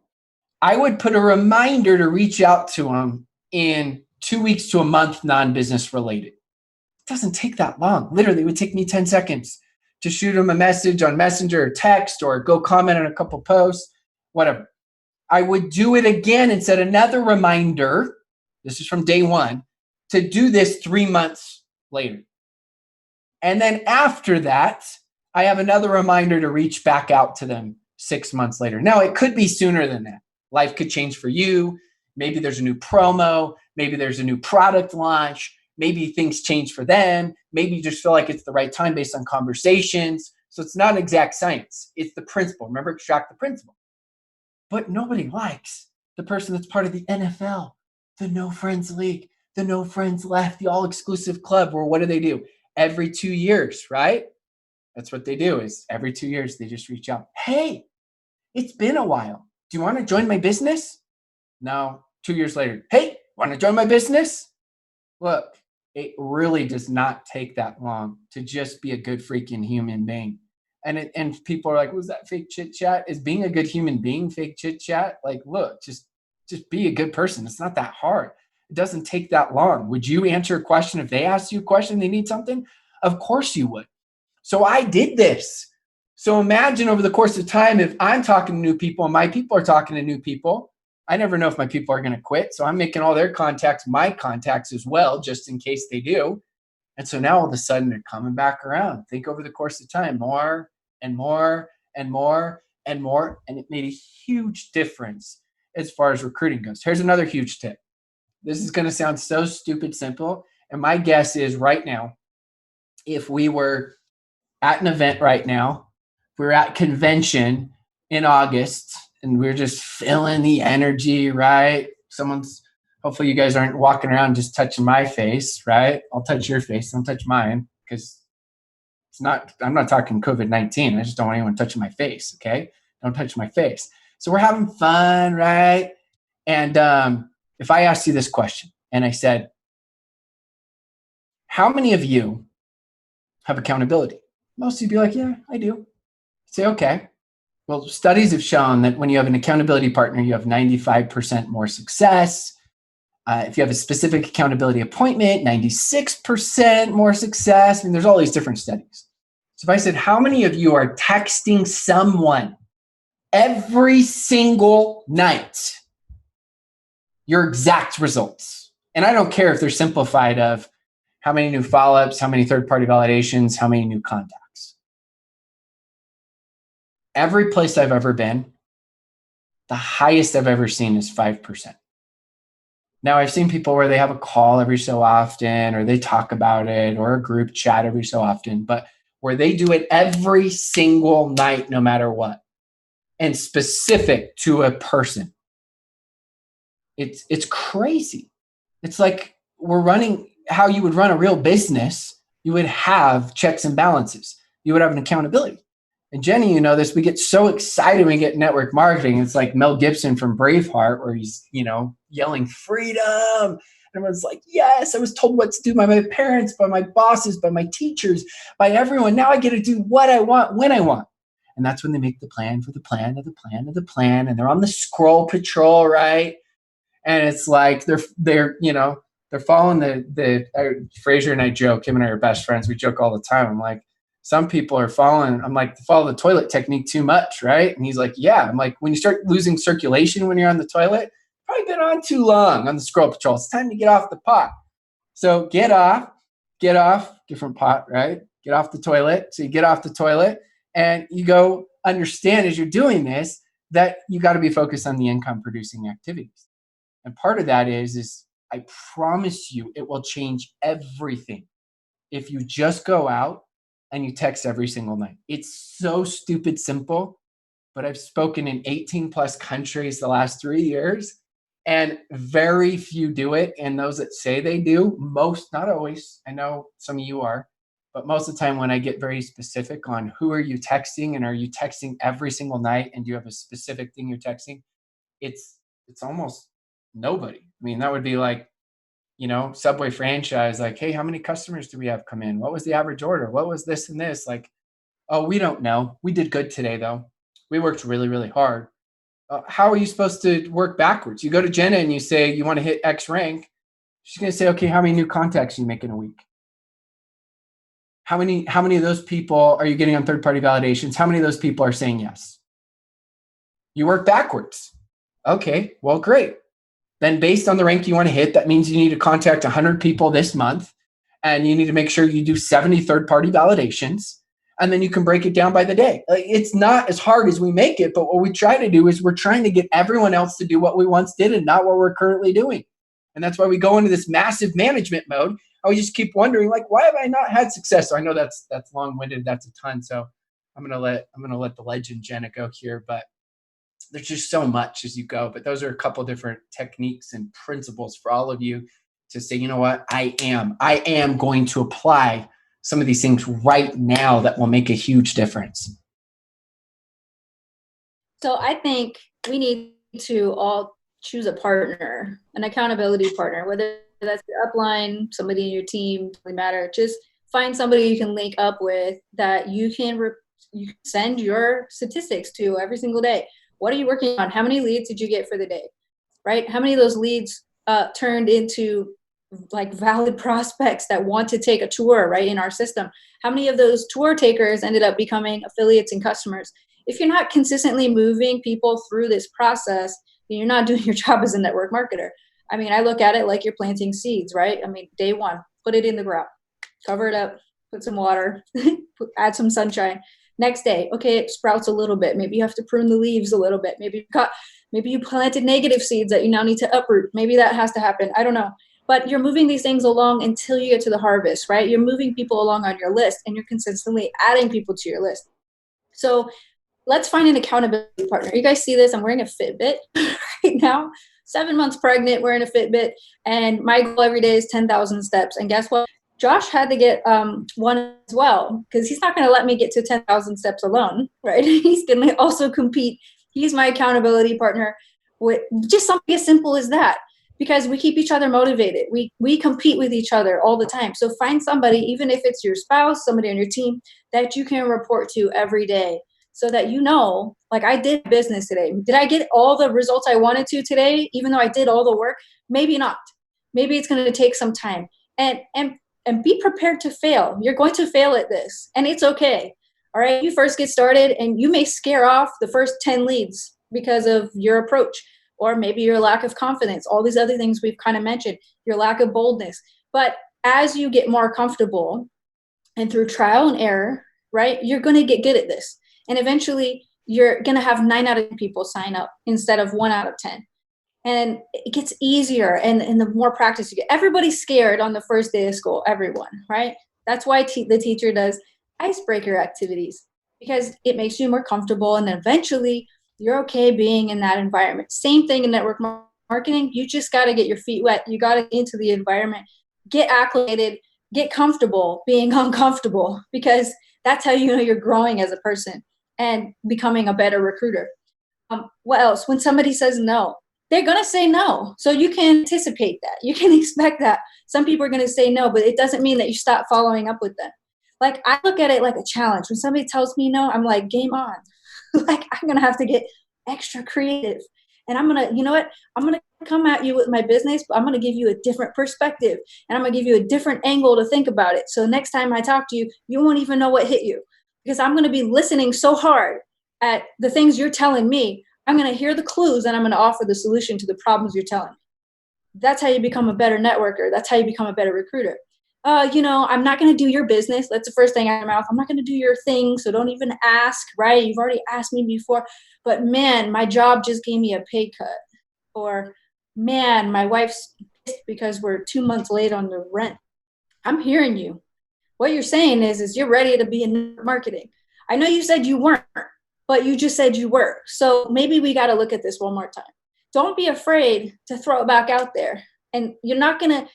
I would put a reminder to reach out to them in 2 weeks to a month, non-business related. It doesn't take that long. Literally, it would take me 10 seconds to shoot them a message on Messenger or text or go comment on a couple posts, whatever. I would do it again and set another reminder, this is from day 1, to do this 3 months later. And then after that, I have another reminder to reach back out to them 6 months later. Now, it could be sooner than that. Life could change for you. Maybe there's a new promo. Maybe there's a new product launch. Maybe things change for them. Maybe you just feel like it's the right time based on conversations. So it's not an exact science. It's the principle. Remember, extract the principle. But nobody likes the person that's part of the NFL, the No Friends League, the No Friends Left, the all-exclusive club, where what do? Every 2 years, right? That's what they do, is every 2 years they just reach out. Hey, it's been a while. Do you want to join my business? No. 2 years later, hey, want to join my business? Look, it really does not take that long to just be a good freaking human being. And people are like, was that fake chit chat? Is being a good human being fake chit chat? Like, look, just be a good person. It's not that hard. It doesn't take that long. Would you answer a question if they asked you a question, they need something? Of course you would. So I did this. So imagine over the course of time, if I'm talking to new people and my people are talking to new people, I never know if my people are going to quit. So I'm making all their contacts my contacts as well, just in case they do. And so now all of a sudden they're coming back around. Think over the course of time, more and more and more and more. And it made a huge difference as far as recruiting goes. Here's another huge tip. This is going to sound so stupid simple. And my guess is right now, if we were at an event right now, if we were at convention in August and we're just feeling the energy, right? Hopefully you guys aren't walking around just touching my face, right? I'll touch your face, don't touch mine, because I'm not talking COVID-19. I just don't want anyone touching my face, okay? Don't touch my face. So we're having fun, right? And if I asked you this question and I said, how many of you have accountability? Most of you be like, yeah, I do. Say, okay. Well, studies have shown that when you have an accountability partner, you have 95% more success. If you have a specific accountability appointment, 96% more success. I mean, there's all these different studies. So if I said, how many of you are texting someone every single night your exact results? And I don't care if they're simplified of, how many new follow-ups, how many third-party validations, how many new contacts. Every place I've ever been, the highest I've ever seen is 5%. Now, I've seen people where they have a call every so often, or they talk about it, or a group chat every so often, but where they do it every single night, no matter what, and specific to a person. It's crazy. It's like we're running how you would run a real business. You would have checks and balances. You would have an accountability. And Jenny, you know this, we get so excited when we get network marketing. It's like Mel Gibson from Braveheart, where he's, yelling freedom. And everyone's like, yes, I was told what to do by my parents, by my bosses, by my teachers, by everyone. Now I get to do what I want, when I want. And that's when they make the plan for the plan of the plan of the plan. And they're on the scroll patrol, right? And it's like they're following Fraser and I joke, him and I are best friends. We joke all the time. I'm like, some people are following, I'm like, follow the toilet technique too much, right? And he's like, yeah. I'm like, when you start losing circulation when you're on the toilet, probably been on too long on the scroll patrol. It's time to get off the pot. So get off, different pot, right? Get off the toilet. So you get off the toilet and you go understand as you're doing this that you got to be focused on the income producing activities. And part of that is I promise you it will change everything if you just go out and you text every single night. It's so stupid simple, but I've spoken in 18 plus countries the last 3 years, and very few do it. And those that say they do, most, not always, I know some of you are, but most of the time when I get very specific on who are you texting and are you texting every single night and do you have a specific thing you're texting, it's almost nobody. I mean, that would be like, Subway franchise, like, hey, how many customers do we have come in? What was the average order? What was this and this? Like, oh, we don't know. We did good today, though. We worked really, really hard. How are you supposed to work backwards? You go to Jenna and you say you want to hit X rank. She's going to say, okay, how many new contacts you make in a week? How many of those people are you getting on third-party validations? How many of those people are saying yes? You work backwards. Okay, well, great. Then based on the rank you want to hit, that means you need to contact 100 people this month, and you need to make sure you do 70 third-party validations, and then you can break it down by the day. It's not as hard as we make it, but what we try to do is we're trying to get everyone else to do what we once did and not what we're currently doing. And that's why we go into this massive management mode. And we just keep wondering, like, why have I not had success? So I know that's long-winded. That's a ton. So I'm gonna let the legend Jenna go here, but there's just so much as you go. But those are a couple different techniques and principles for all of you to say, you know what, I am going to apply some of these things right now that will make a huge difference. So I think we need to all choose a partner, an accountability partner, whether that's your upline, somebody in your team, doesn't matter. Just find somebody you can link up with that you can send your statistics to every single day. What are you working on? How many leads did you get for the day, right? How many of those leads turned into like valid prospects that want to take a tour, right, in our system? How many of those tour takers ended up becoming affiliates and customers? If you're not consistently moving people through this process, then you're not doing your job as a network marketer. I mean, I look at it like you're planting seeds, right? I mean, day one, put it in the ground, cover it up, put some water, add some sunshine. Next day, okay, it sprouts a little bit. Maybe you have to prune the leaves a little bit. Maybe you planted negative seeds that you now need to uproot. Maybe that has to happen. I don't know. But you're moving these things along until you get to the harvest, right? You're moving people along on your list and you're consistently adding people to your list. So let's find an accountability partner. You guys see this? I'm wearing a Fitbit right now. 7 months pregnant, wearing a Fitbit. And my goal every day is 10,000 steps. And guess what? Josh had to get one as well, because he's not going to let me get to 10,000 steps alone, right? He's going to also compete. He's my accountability partner with just something as simple as that, because we keep each other motivated. We compete with each other all the time. So find somebody, even if it's your spouse, somebody on your team, that you can report to every day, so that you know, like, I did business today. Did I get all the results I wanted to today, even though I did all the work? Maybe not. Maybe it's going to take some time. And be prepared to fail. You're going to fail at this, and it's okay. All right, you first get started, and you may scare off the first 10 leads because of your approach, or maybe your lack of confidence, all these other things we've kind of mentioned, your lack of boldness. But as you get more comfortable and through trial and error, right, you're going to get good at this. And eventually you're going to have 9 out of 10 people sign up instead of 1 out of 10. And it gets easier. And the more practice you get, everybody's scared on the first day of school, everyone, right? That's why the teacher does icebreaker activities, because it makes you more comfortable. And then eventually you're okay being in that environment. Same thing in network marketing. You just got to get your feet wet. You got to get into the environment, get acclimated, get comfortable being uncomfortable, because that's how you know you're growing as a person and becoming a better recruiter. What else? When somebody says no, they're going to say no. So you can anticipate that. You can expect that. Some people are going to say no, but it doesn't mean that you stop following up with them. Like, I look at it like a challenge. When somebody tells me no, I'm like, game on. Like, I'm going to have to get extra creative. And I'm going to, you know what? I'm going to come at you with my business, but I'm going to give you a different perspective. And I'm going to give you a different angle to think about it. So next time I talk to you, you won't even know what hit you, because I'm going to be listening so hard at the things you're telling me. I'm going to hear the clues and I'm going to offer the solution to the problems you're telling me. That's how you become a better networker. That's how you become a better recruiter. I'm not going to do your business. That's the first thing out of my mouth. I'm not going to do your thing. So don't even ask, right? You've already asked me before. But man, my job just gave me a pay cut. Or man, my wife's pissed because we're 2 months late on the rent. I'm hearing you. What you're saying is you're ready to be in marketing. I know you said you weren't, but you just said you were. So maybe we got to look at this one more time. Don't be afraid to throw it back out there. And you're not going to,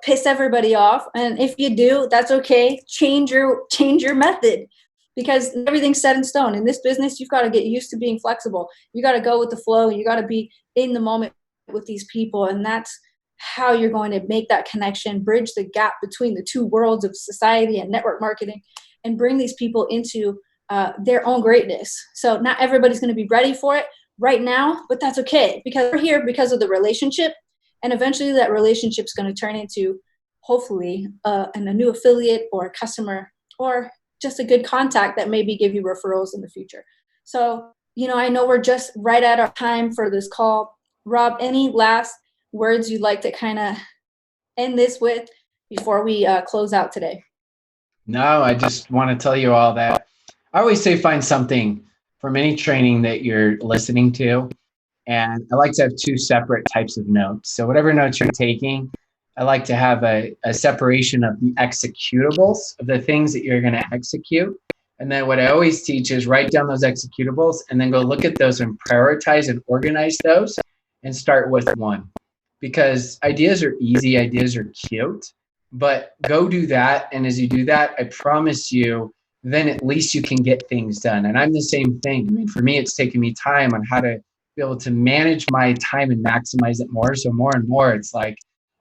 piss everybody off. And if you do, that's okay. Change your method, because everything's set in stone. In this business, you've got to get used to being flexible. You got to go with the flow. You got to be in the moment with these people. And that's how you're going to make that connection, bridge the gap between the two worlds of society and network marketing, and bring these people into their own greatness. So not everybody's going to be ready for it right now, but that's okay, because we're here because of the relationship. And eventually that relationship is going to turn into, hopefully, a new affiliate or a customer, or just a good contact that maybe give you referrals in the future. So, I know we're just right at our time for this call. Rob, any last words you'd like to kind of end this with before we close out today? No, I just want to tell you all that I always say find something from any training that you're listening to. And I like to have two separate types of notes. So whatever notes you're taking, I like to have a separation of the executables, of the things that you're going to execute. And then what I always teach is write down those executables and then go look at those and prioritize and organize those and start with one. Because ideas are easy, ideas are cute, but go do that. And as you do that, I promise you, then at least you can get things done. And I'm the same thing. I mean, for me, it's taken me time on how to be able to manage my time and maximize it more. So more and more, it's like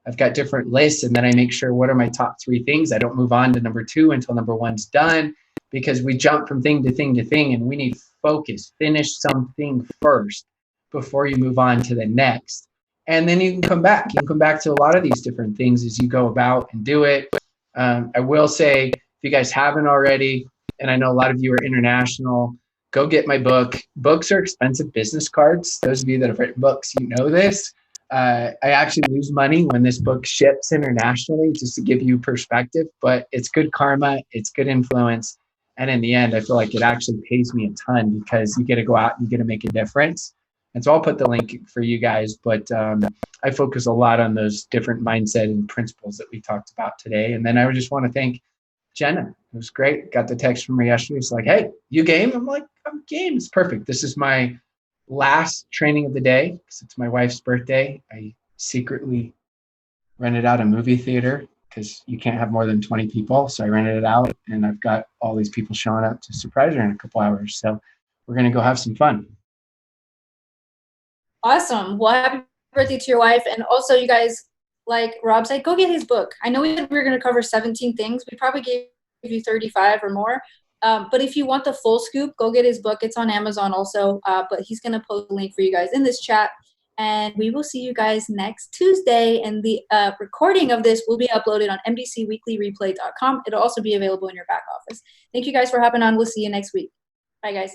I've got different lists, and then I make sure what are my top 3 things. I don't move on to number 2 until number 1's done, because we jump from thing to thing to thing, and we need focus. Finish something first before you move on to the next. And then you can come back. You can come back to a lot of these different things as you go about and do it. I will say, if you guys haven't already, and I know a lot of you are international, go get my book. Books are expensive business cards. Those of you that have written books, you know this. I actually lose money when this book ships internationally, just to give you perspective, but it's good karma. It's good influence. And in the end, I feel like it actually pays me a ton, because you get to go out and you get to make a difference. And so I'll put the link for you guys, but I focus a lot on those different mindset and principles that we talked about today. And then I just want to thank Jenna. It was great. Got the text from her yesterday. It's like, hey, you game? I'm like, I'm game. It's perfect. This is my last training of the day because it's my wife's birthday. I secretly rented out a movie theater because you can't have more than 20 people. So I rented it out, and I've got all these people showing up to surprise her in a couple hours. So we're going to go have some fun. Awesome. Well, happy birthday to your wife. And also, you guys, like Rob said, go get his book. I know we said we were going to cover 17 things. We probably gave you 35 or more. But if you want the full scoop, go get his book. It's on Amazon also. But he's going to post a link for you guys in this chat. And we will see you guys next Tuesday. And the recording of this will be uploaded on mbcweeklyreplay.com. It'll also be available in your back office. Thank you guys for hopping on. We'll see you next week. Bye, guys.